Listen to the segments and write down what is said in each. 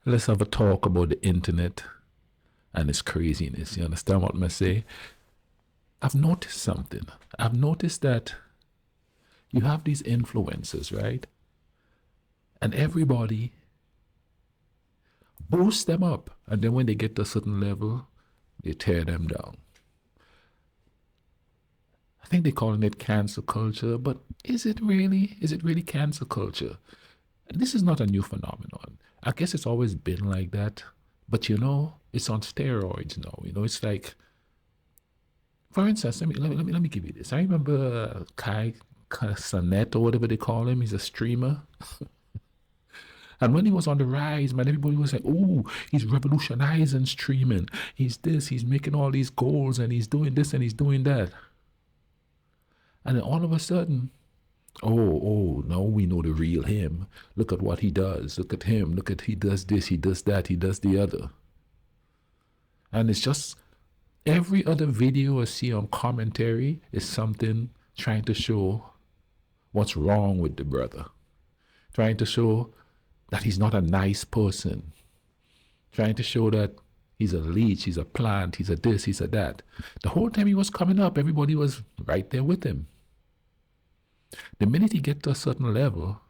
let's have a talk about the internet and its craziness. You understand what I'm say? I've noticed something. I've noticed that you have these influencers, right? And everybody boosts them up. And then when they get to a certain level, they tear them down. I think they're calling it cancel culture, but is it really? Is it really cancel culture? This is not a new phenomenon. I guess it's always been like that. But it's on steroids now. It's like, for instance, let me give you this. I remember Kai Sanet or whatever they call him. He's a streamer. And when he was on the rise, man, everybody was like, oh, he's revolutionizing streaming. He's this, he's making all these goals, and he's doing this and he's doing that. And then all of a sudden, oh, now we know the real him. Look at what he does. Look at him. Look at he does this, he does that, he does the other. And it's just every other video I see on commentary is something trying to show what's wrong with the brother. Trying to show that he's not a nice person. Trying to show that he's a leech, he's a plant, he's a this, he's a that. The whole time he was coming up, everybody was right there with him. The minute he gets to a certain level,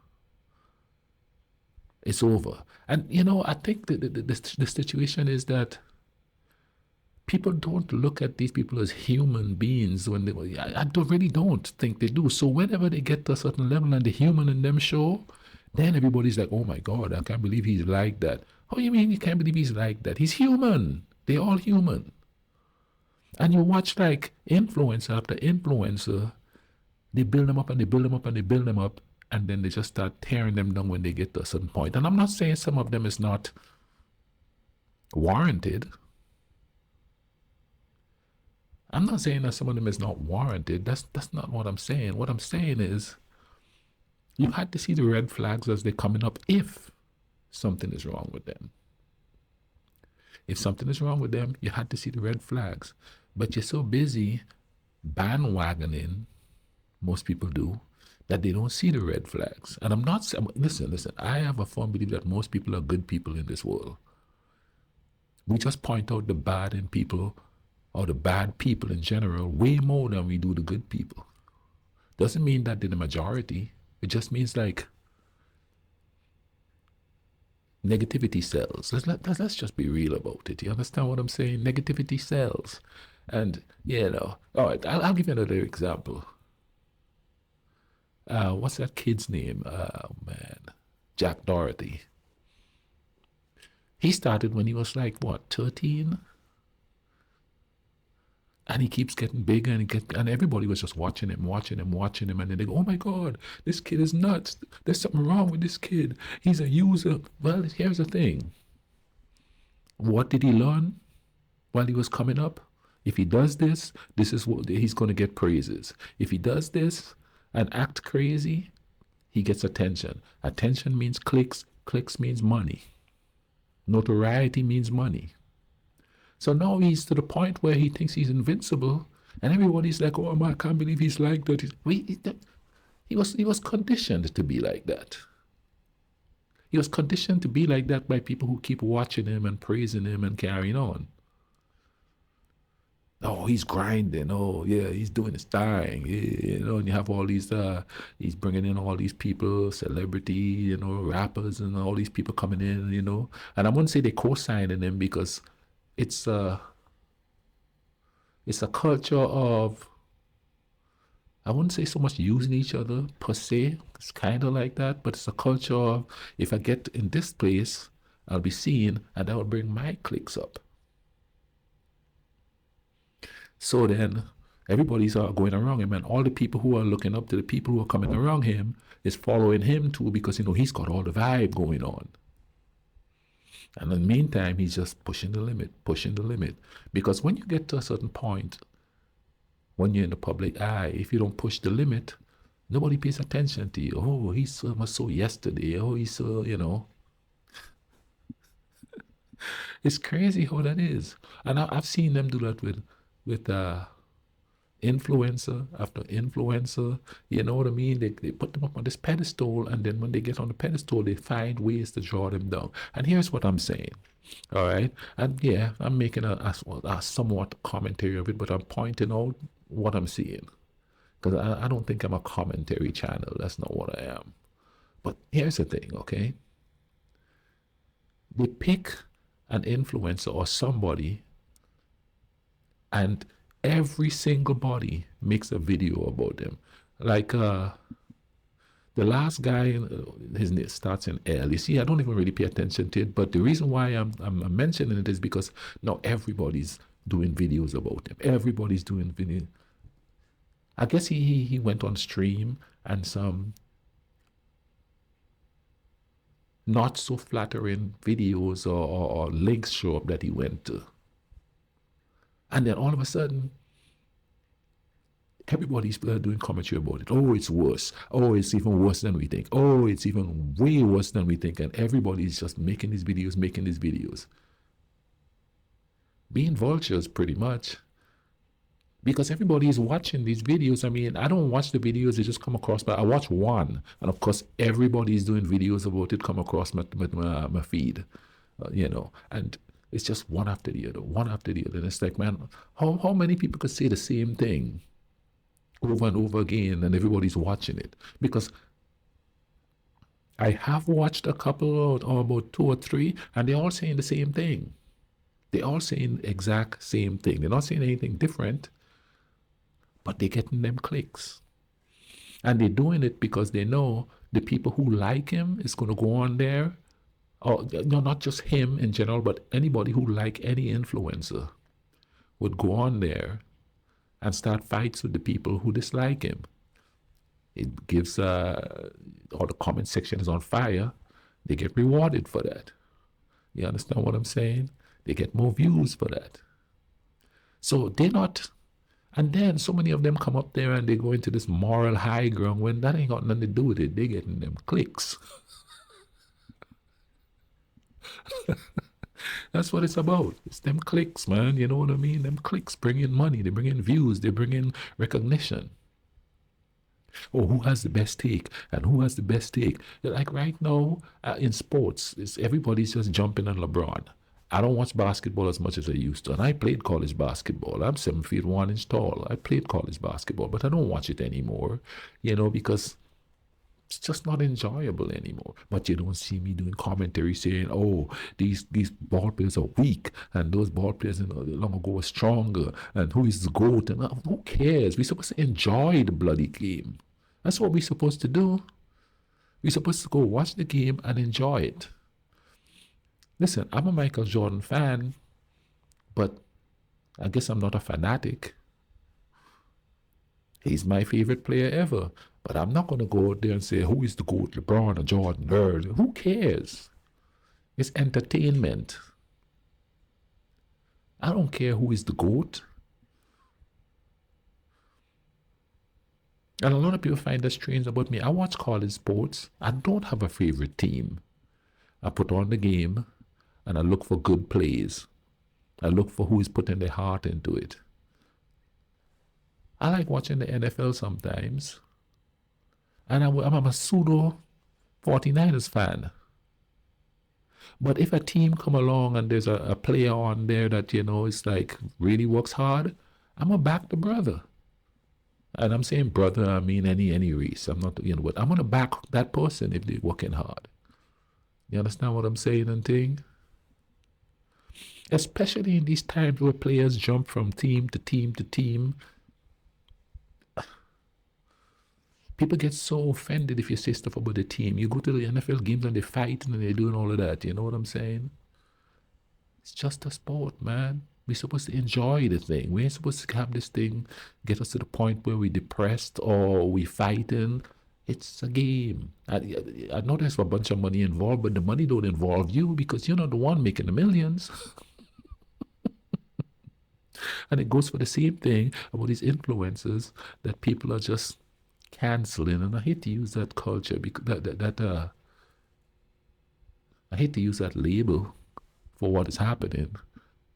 it's over. And, I think the situation is that people don't look at these people as human beings when I really don't think they do. So whenever they get to a certain level and the human in them show, then everybody's like, oh my God, I can't believe he's like that. Oh, you mean you can't believe he's like that? He's human. They're all human. And you watch like influencer after influencer, they build them up and they build them up and they build them up, and then they just start tearing them down when they get to a certain point. And I'm not saying some of them is not warranted. I'm not saying that some of them is not warranted. That's not what I'm saying. What I'm saying is you had to see the red flags as they're coming up if something is wrong with them. If something is wrong with them, you had to see the red flags. But you're so busy bandwagoning, most people do, that they don't see the red flags. And I'm not saying, listen, I have a firm belief that most people are good people in this world. We just point out the bad in people, or the bad people in general, way more than we do the good people. Doesn't mean that they're the majority. It just means like negativity sells. Let's just be real about it. You understand what I'm saying? Negativity sells. And, all right, I'll give you another example. What's that kid's name? Man, Jack Doherty. He started when he was like, 13? And he keeps getting bigger and everybody was just watching him. And then they go, oh my God, this kid is nuts. There's something wrong with this kid. He's a user. Well, here's the thing. What did he learn while he was coming up? If he does this, this is what he's going to get praises. If he does this and act crazy, he gets attention. Attention means clicks. Clicks means money. Notoriety means money. So now he's to the point where he thinks he's invincible, and everybody's like, "Oh man, I can't believe he's like that." He was conditioned to be like that. He was conditioned to be like that by people who keep watching him and praising him and carrying on. Oh, he's grinding. Oh, yeah, he's doing his thing. Yeah, and you have all these, he's bringing in all these people, celebrity, rappers, and all these people coming in, And I wouldn't say they co-signing him because it's a culture of, I wouldn't say so much using each other per se. It's kind of like that, but it's a culture of, if I get in this place, I'll be seen, and that will bring my clicks up. So then everybody's going around him, and all the people who are looking up to the people who are coming around him is following him too, because he's got all the vibe going on. And in the meantime, he's just pushing the limit. Because when you get to a certain point, when you're in the public eye, if you don't push the limit, nobody pays attention to you. Oh, he's so yesterday. Oh, he's so, It's crazy how that is. And I've seen them do that with influencer after influencer. You know what I mean? They put them up on this pedestal, and then when they get on the pedestal, they find ways to draw them down. And here's what I'm saying. All right. And yeah, I'm making a somewhat commentary of it, but I'm pointing out what I'm seeing. Because I don't think I'm a commentary channel. That's not what I am. But here's the thing, okay? They pick an influencer or somebody, and every single body makes a video about them. Like the last guy, his name starts in L. You see, I don't even really pay attention to it, but the reason why I'm mentioning it is because now everybody's doing videos about him. Everybody's doing video. I guess he went on stream and some not so flattering videos or links show up that he went to. And then all of a sudden, everybody's doing commentary about it. Oh, it's worse. Oh, it's even worse than we think. Oh, it's even way worse than we think. And everybody's just making these videos. Being vultures, pretty much. Because everybody is watching these videos. I mean, I don't watch the videos, they just come across, but I watch one. And of course, everybody is doing videos about it, come across my feed, you know. And it's just one after the other, one after the other. And it's like, man, how many people could say the same thing over and over again and everybody's watching it? Because I have watched a couple or about 2 or 3, and they're all saying the same thing. They're all saying the exact same thing. They're not saying anything different, but they're getting them clicks. And they're doing it because they know the people who like him is going to go on there, or no, not just him in general, but anybody who like any influencer would go on there and start fights with the people who dislike him. It gives, all the comment section is on fire. They get rewarded for that. You understand what I'm saying? They get more views for that. So they're not. And then so many of them come up there and they go into this moral high ground when that ain't got nothing to do with it. They're getting them clicks. That's what it's about. It's them clicks, man. You know what I mean? Them clicks bring in money. They bring in views. They bring in recognition. Oh, who has the best take? And who has the best take? Like right now in sports, everybody's just jumping on LeBron. I don't watch basketball as much as I used to. And I played college basketball. I'm 7 feet 1 inch tall. I played college basketball, but I don't watch it anymore, you know, because it's just not enjoyable anymore. But you don't see me doing commentary saying, oh, these ball players are weak and those ball players long ago were stronger and who is the GOAT? And who cares? We're supposed to enjoy the bloody game. That's what we're supposed to do. We're supposed to go watch the game and enjoy it. Listen, I'm a Michael Jordan fan, but I guess I'm not a fanatic. He's my favorite player ever. But I'm not going to go out there and say, who is the GOAT, LeBron or Jordan? Who cares? It's entertainment. I don't care who is the GOAT. And a lot of people find that strange about me. I watch college sports. I don't have a favorite team. I put on the game and I look for good plays. I look for who is putting their heart into it. I like watching the NFL sometimes. And I'm a pseudo 49ers fan. But if a team come along and there's a player on there that, you know, is like really works hard, I'm going to back the brother. And I'm saying brother, I mean any race. I'm not, you know, but I'm going to back that person if they're working hard. You understand what I'm saying and thing? Especially in these times where players jump from team to team to team. People get so offended if you say stuff about the team. You go to the NFL games and they're fighting and they're doing all of that. You know what I'm saying? It's just a sport, man. We're supposed to enjoy the thing. We ain't supposed to have this thing get us to the point where we're depressed or we fighting. It's a game. I know there's a bunch of money involved, but the money don't involve you because you're not the one making the millions. And it goes for the same thing about these influencers that people are just canceling. And I hate to use that culture because I hate to use that label for what is happening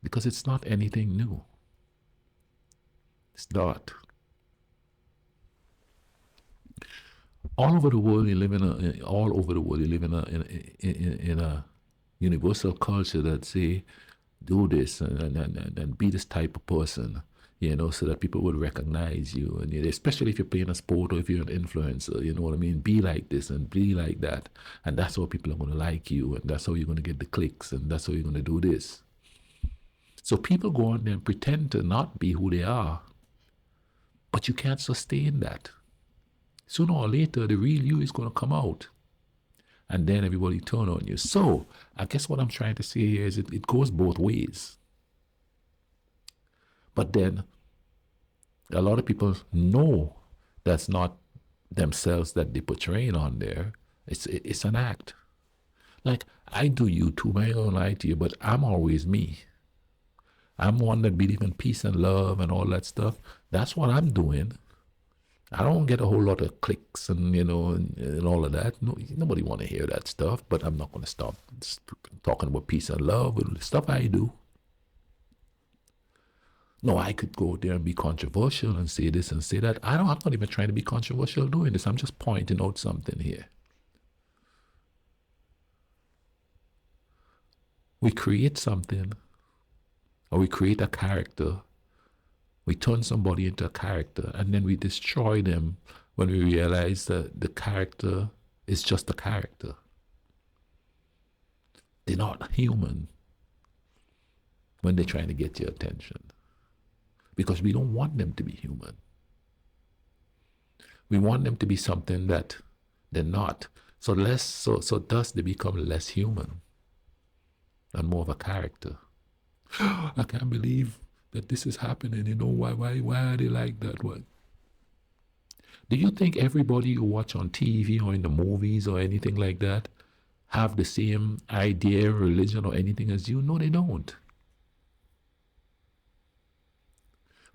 because it's not anything new. It's not. All over the world, you live all over the world, you live in a universal culture that say, do this and be this type of person, so that people would recognize you. And especially if you're playing a sport or if you're an influencer, you know what I mean? Be like this and be like that. And that's how people are going to like you. And that's how you're going to get the clicks. And that's how you're going to do this. So people go on there and pretend to not be who they are. But you can't sustain that. Sooner or later, the real you is going to come out. And then everybody turn on you. So I guess what I'm trying to say here is it goes both ways. But then a lot of people know that's not themselves that they're portraying on there. It's an act. Like, I do YouTube, I don't lie to you, but I'm always me. I'm one that believes in peace and love and all that stuff. That's what I'm doing. I don't get a whole lot of clicks and and all of that. No, nobody want to hear that stuff. But I'm not going to stop talking about peace and love with the stuff I do. No, I could go there and be controversial and say this and say that. I'm not even trying to be controversial doing this. I'm just pointing out something here. We create something, or we create a character. We turn somebody into a character, and then we destroy them when we realize that the character is just a character. They're not human when they're trying to get your attention, because we don't want them to be human. We want them to be something that they're not. So thus they become less human and more of a character. I can't believe that this is happening. Why are they like that? What? Do you think everybody you watch on TV or in the movies or anything like that have the same idea, religion, or anything as you? No, they don't.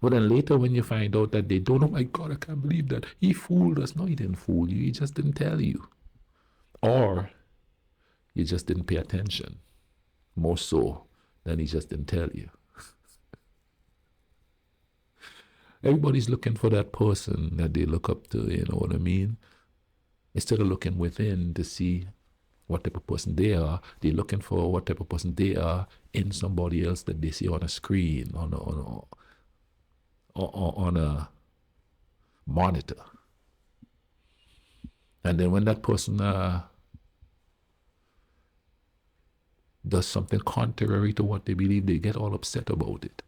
But then later when you find out that they don't, oh my God, I can't believe that. He fooled us. No, he didn't fool you. He just didn't tell you. Or you just didn't pay attention. More so than he just didn't tell you. Everybody's looking for that person that they look up to, you know what I mean? Instead of looking within to see what type of person they are, they're looking for what type of person they are in somebody else that they see on a screen, on a monitor. And then when that person does something contrary to what they believe, they get all upset about it.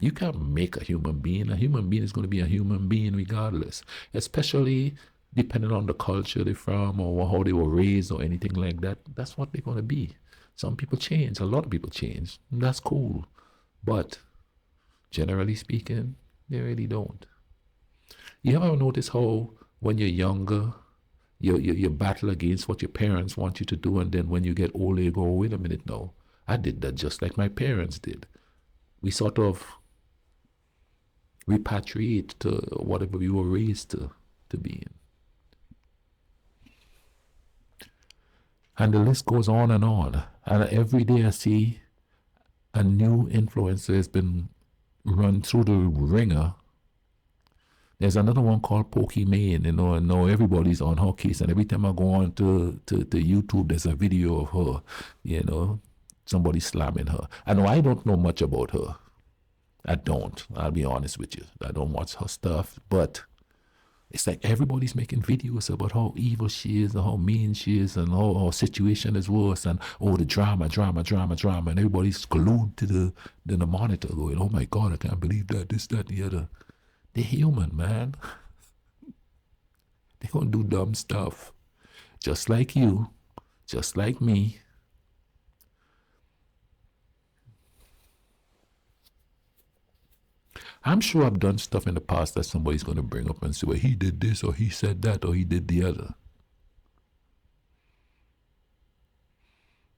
You can't make a human being. A human being is going to be a human being regardless, especially depending on the culture they're from or how they were raised or anything like that. That's what they're going to be. Some people change. A lot of people change. That's cool. But generally speaking, they really don't. You ever notice how when you're younger, you battle against what your parents want you to do, and then when you get older, you go, wait a minute, no, I did that just like my parents did. We sort of repatriate to whatever we were raised to be in. And the list goes on. And every day I see a new influencer has been run through the ringer. There's another one called Pokimane, and now everybody's on her case. And every time I go on to YouTube, there's a video of her, somebody slamming her. I know I don't know much about her. I don't. I'll be honest with you. I don't watch her stuff, but it's like everybody's making videos about how evil she is and how mean she is and how her situation is worse and the drama, and everybody's glued to the monitor going, oh my God, I can't believe that, this, that, the other. They're human, man. They're going to do dumb stuff. Just like you, just like me. I'm sure I've done stuff in the past that somebody's going to bring up and say, well, he did this, or he said that, or he did the other.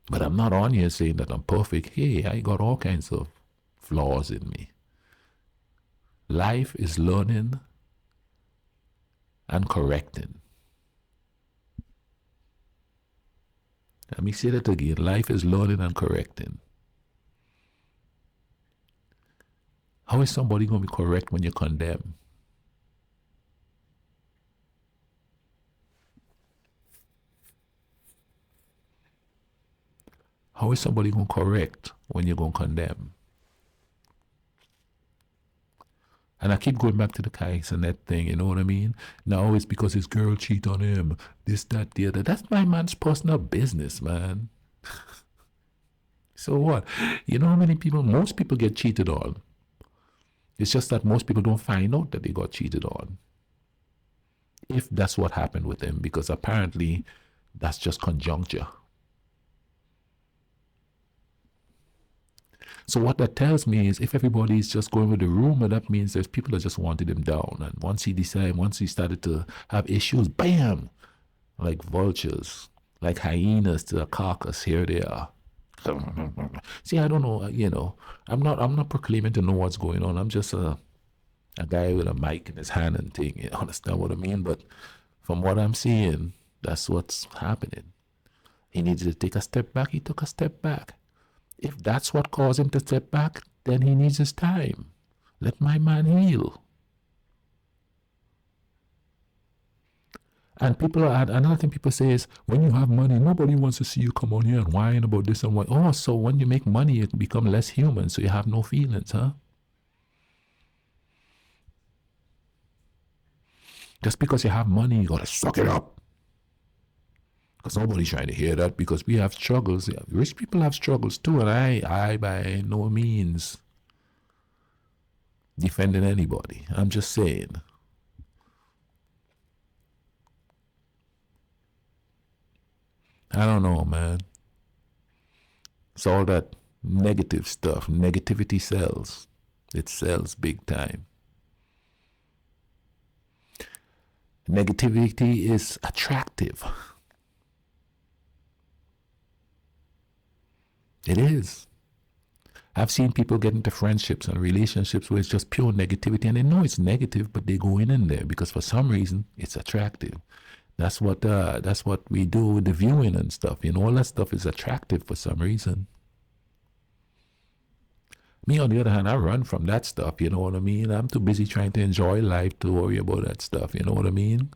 But I'm not on here saying that I'm perfect. Hey, I got all kinds of flaws in me. Life is learning and correcting. Let me say that again. Life is learning and correcting. How is somebody going to be correct when you condemn? How is somebody going to correct when you're going to condemn? And I keep going back to the Kais and that thing, you know what I mean? Now it's because his girl cheat on him, this, that, the other. That's my man's personal business, man. So what? You know how many people, most people get cheated on. It's just that most people don't find out that they got cheated on. If that's what happened with them, because apparently that's just conjuncture. So what that tells me is if everybody's just going with the rumor, that means there's people that just wanted him down. And once he started to have issues, bam, like vultures, like hyenas to a carcass, here they are. See, I don't know, I'm not proclaiming to know what's going on. I'm just a guy with a mic in his hand and thing. You understand what I mean? But from what I'm seeing, that's what's happening. He needed to take a step back. He took a step back. If that's what caused him to step back, then he needs his time. Let my man heal. And another thing people say is, when you have money, nobody wants to see you come on here and whine about this and what. Oh, so when you make money, you become less human, so you have no feelings, huh? Just because you have money, you gotta suck it up. Because nobody's trying to hear that, because we have struggles. Rich people have struggles too, and I by no means defending anybody. I'm just saying. I don't know, man. It's all that negative stuff. Negativity sells. It sells big time. Negativity is attractive. It is. I've seen people get into friendships and relationships where it's just pure negativity, and they know it's negative, but they go in there because for some reason it's attractive. That's what we do with the viewing and stuff. All that stuff is attractive for some reason. Me, on the other hand, I run from that stuff. You know what I mean? I'm too busy trying to enjoy life to worry about that stuff. You know what I mean?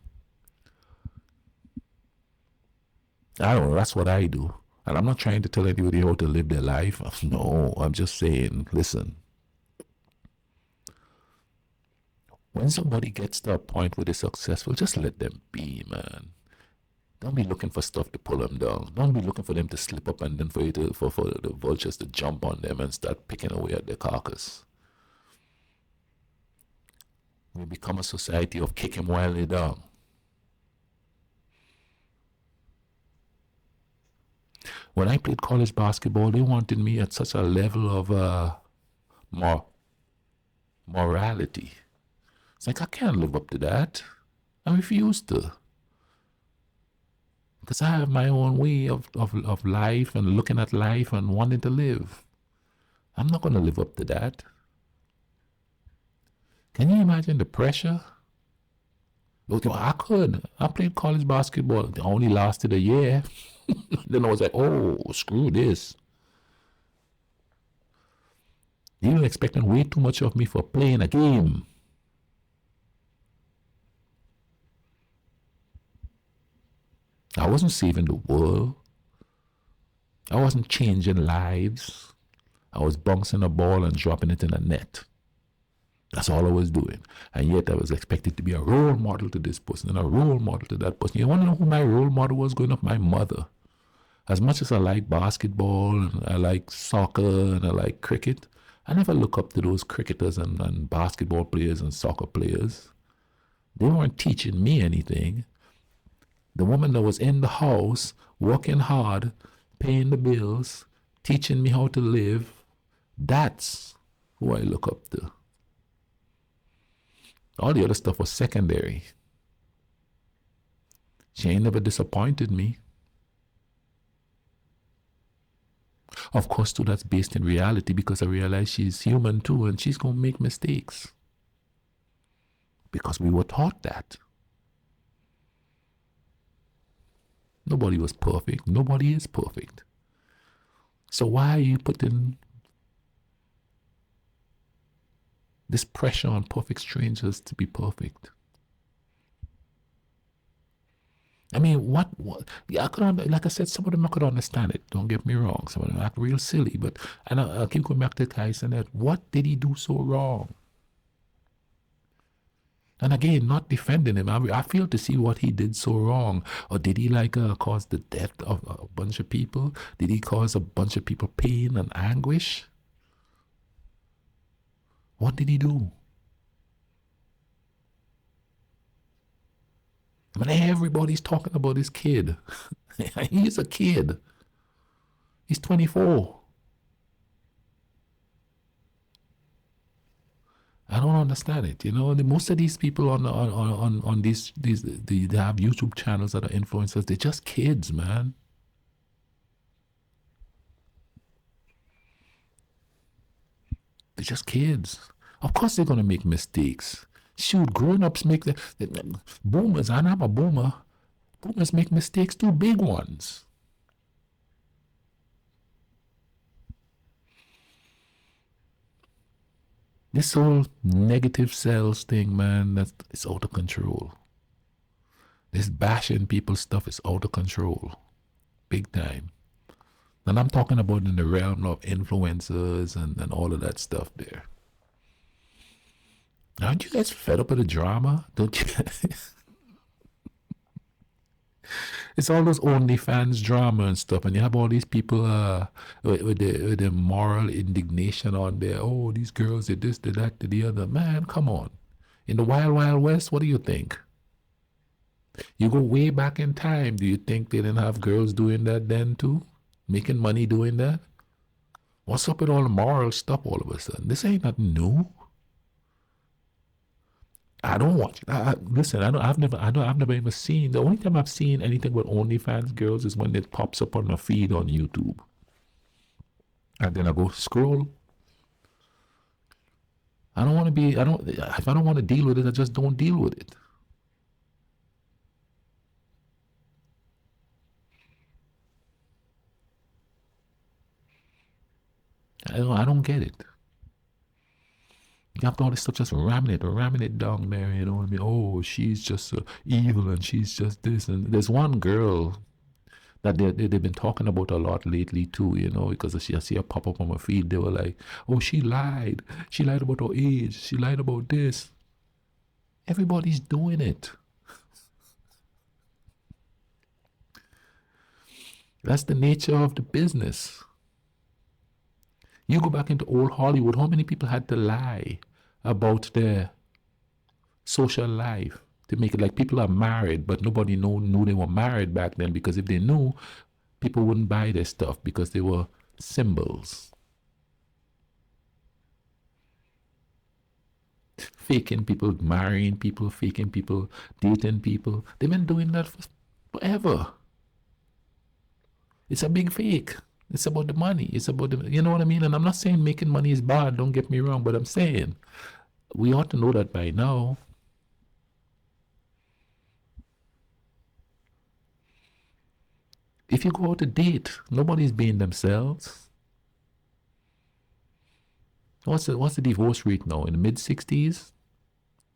I don't know. That's what I do. And I'm not trying to tell anybody how to live their life. No, I'm just saying, listen. When somebody gets to a point where they're successful, just let them be, man. Don't be looking for stuff to pull them down. Don't be looking for them to slip up and then for the vultures to jump on them and start picking away at their carcass. We become a society of kick him while they're down. When I played college basketball, they wanted me at such a level of morality. It's like, I can't live up to that. I refuse to. Because I have my own way of life and looking at life and wanting to live. I'm not going to live up to that. Can you imagine the pressure? I could. I played college basketball. It only lasted a year. Then I was like, oh, screw this. You were expecting way too much of me for playing a game. I wasn't saving the world. I wasn't changing lives. I was bouncing a ball and dropping it in a net. That's all I was doing. And yet I was expected to be a role model to this person and a role model to that person. You want to know who my role model was growing up? My mother. As much as I like basketball and I like soccer and I like cricket, I never look up to those cricketers and basketball players and soccer players. They weren't teaching me anything. The woman that was in the house, working hard, paying the bills, teaching me how to live, that's who I look up to. All the other stuff was secondary. She ain't never disappointed me. Of course, too, that's based in reality because I realize she's human too and she's going to make mistakes. Because we were taught that. Nobody was perfect. Nobody is perfect. So why are you putting this pressure on perfect strangers to be perfect? I mean, what? Yeah, I could, like I said, some of them I could understand it. Don't get me wrong. Some of them act real silly, but and I keep going back to Tyson. That what did he do so wrong? And again, not defending him. I feel to see what he did so wrong. Or did he like cause the death of a bunch of people? Did he cause a bunch of people pain and anguish? What did he do? I mean, everybody's talking about this kid. He's a kid. He's 24. I don't understand it. You know, most of these people on these they have YouTube channels that are influencers. They're just kids, man. They're just kids. Of course, they're gonna make mistakes. Shoot, grown-ups make boomers. And I'm a boomer. Boomers make mistakes too, big ones. This whole negative sales thing, man, it's out of control. This bashing people stuff is out of control. Big time. And I'm talking about in the realm of influencers and all of that stuff there. Aren't you guys fed up with the drama? Don't you? It's all those OnlyFans drama and stuff, and you have all these people with the moral indignation on there. Oh, these girls did this, did that, did the other. Man, come on. In the wild, wild west, what do you think? You go way back in time. Do you think they didn't have girls doing that then too? Making money doing that? What's up with all the moral stuff all of a sudden? This ain't nothing new. I don't watch it. Listen, I've never even seen. The only time I've seen anything with OnlyFans girls is when it pops up on my feed on YouTube, and then I go scroll. I don't want to be. I don't. If I don't want to deal with it, I just don't deal with it. I don't get it. You have all this stuff just ramming it down there. You know what I mean? Oh, she's just evil and she's just this. And there's one girl that they've been talking about a lot lately too, you know, because I see her pop up on my feed. They were like, oh, she lied. She lied about her age. She lied about this. Everybody's doing it. That's the nature of the business. You go back into old Hollywood, how many people had to lie about their social life to make it like people are married, but nobody knew they were married back then, because if they knew, people wouldn't buy their stuff because they were symbols. Faking people, marrying people, faking people, dating people. They've been doing that for forever. It's a big fake. It's about the money. It's about the, you know what I mean? And I'm not saying making money is bad, don't get me wrong, but I'm saying we ought to know that by now. If you go out to date, nobody's being themselves. What's the divorce rate now? In the mid 60s?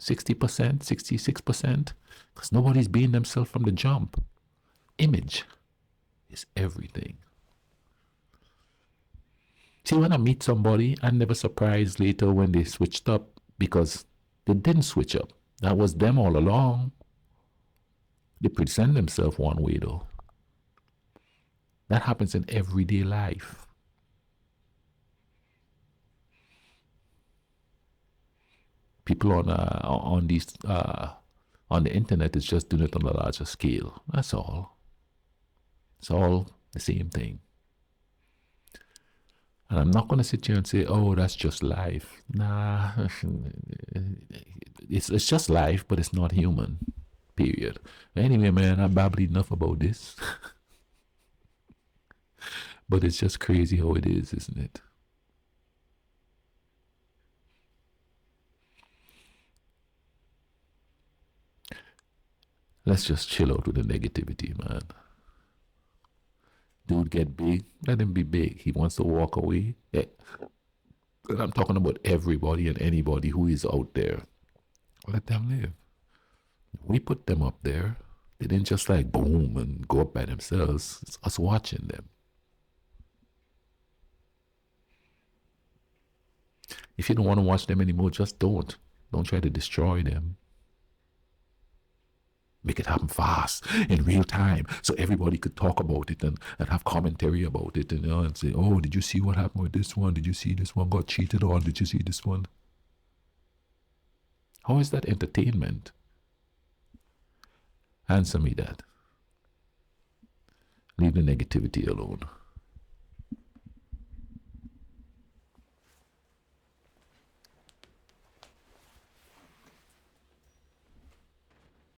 60%, 66%? Because nobody's being themselves from the jump. Image is everything. See, when I meet somebody, I'm never surprised later when they switched up, because they didn't switch up. That was them all along. They present themselves one way though. That happens in everyday life. People on these on the internet is just doing it on a larger scale. That's all. It's all the same thing. And I'm not going to sit here and say, oh, that's just life. Nah, it's just life, but it's not human. Period. Anyway, man, I babbled enough about this. But it's just crazy how it is, isn't it? Let's just chill out with the negativity, man. Dude get big, let him be big. He wants to walk away. Yeah. And I'm talking about everybody and anybody who is out there. Let them live. We put them up there. They didn't just like boom and go up by themselves. It's us watching them. If you don't want to watch them anymore, just don't. Don't try to destroy them. Make it happen fast, in real time, so everybody could talk about it and have commentary about it, and say, oh, did you see what happened with this one? Did you see this one got cheated on? Did you see this one? How is that entertainment? Answer me that. Leave the negativity alone.